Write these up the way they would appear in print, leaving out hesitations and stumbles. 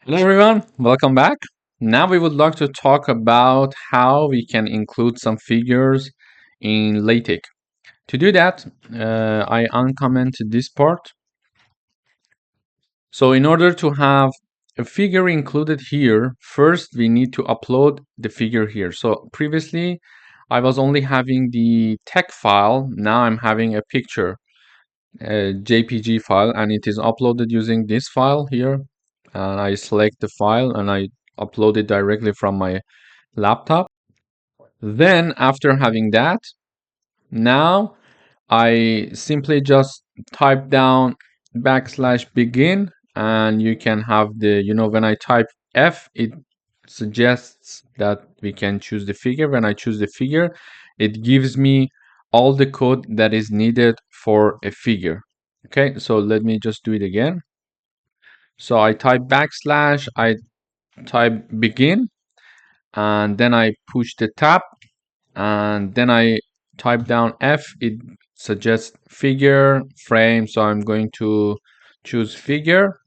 Hello everyone, welcome back. Now we would like to talk about how we can include some figures in LaTeX. To do that, I uncommented this part. So in order to have a figure included here, first we need to upload the figure here. So previously I was only having the text file, now I'm having a picture, a JPG file, and it is uploaded using this file here. And I select the file and I upload it directly from my laptop. Then after having that, now I simply just type down \begin, and you can have when I type F, it suggests that we can choose the figure. When I choose the figure, it gives me all the code that is needed for a figure. Okay, so let me just do it again. So I type \, I type begin, and then I push the tab, and then I type down F. It suggests figure frame, so I'm going to choose figure,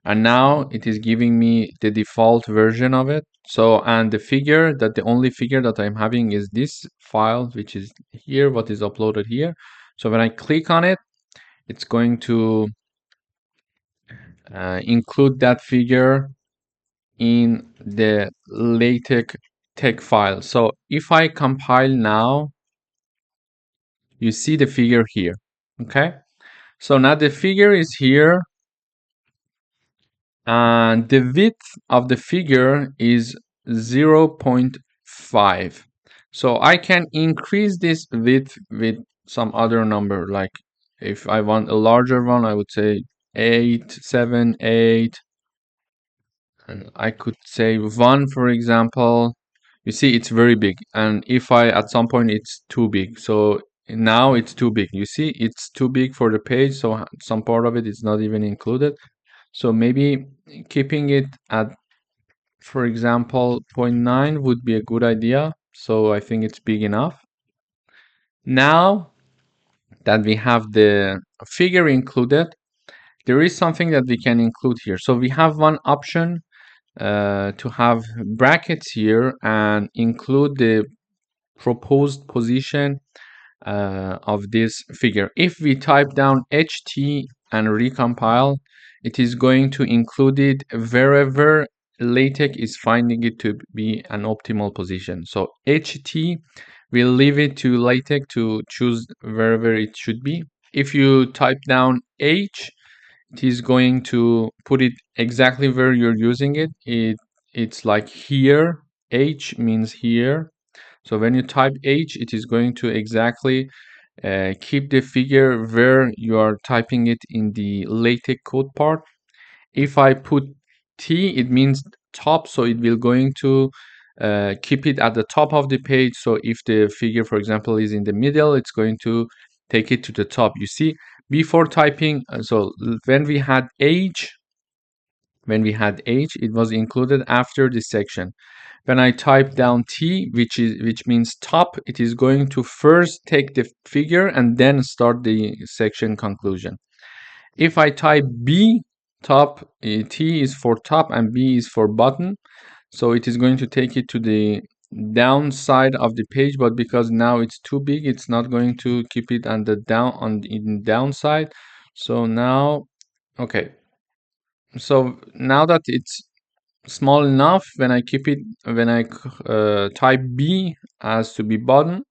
and now it is giving me the default version of it. So, and the only figure that I'm having is this file, which is here, what is uploaded here. So when I click on it, it's going to include that figure in the LaTeX text file. So if I compile now, you see the figure here. Okay, so now the figure is here, and the width of the figure is 0.5. So I can increase this width with some other number. Like if I want a larger one, I would say 8, 7, 8. And I could say 1, for example. You see, it's very big. And if I, at some point, it's too big. So now it's too big. You see, it's too big for the page. So some part of it is not even included. So maybe keeping it at, for example, 0.9 would be a good idea. So I think it's big enough. Now that we have the figure included, there is something that we can include here. So we have one option to have brackets here and include the proposed position of this figure. If we type down HT and recompile, it is going to include it wherever LaTeX is finding it to be an optimal position. So HT, we'll leave it to LaTeX to choose wherever it should be. If you type down H, it is going to put it exactly where you're using it. It's like here. H means here. So when you type H, it is going to exactly keep the figure where you are typing it in the LaTeX code part. If I put T, it means top, so it will going to keep it at the top of the page. So if the figure, for example, is in the middle, it's going to take it to the top. You see, before typing, so when we had H, it was included after this section. When I type down T, which means top, it is going to first take the figure and then start the section conclusion. If I type B, top, T is for top and B is for bottom, so it is going to take it to the downside of the page, but because now it's too big, it's not going to keep it on the downside. So now, okay, so now that it's small enough, when I type B as to be bottom,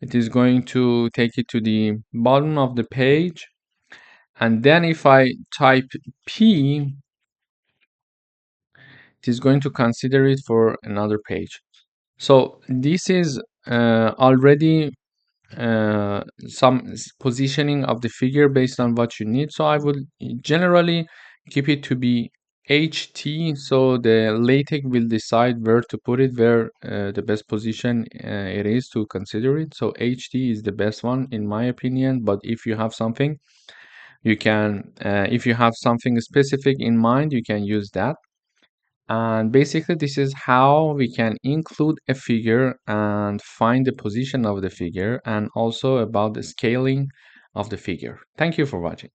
it is going to take it to the bottom of the page. And then if I type P, it is going to consider it for another page. So this is already some positioning of the figure based on what you need. So I would generally keep it to be HT, so the LaTeX will decide where to put it, where the best position it is to consider it. So HT is the best one in my opinion, but if you have something, you can if you have something specific in mind, you can use that. And basically, this is how we can include a figure and find the position of the figure, and also about the scaling of the figure. Thank you for watching.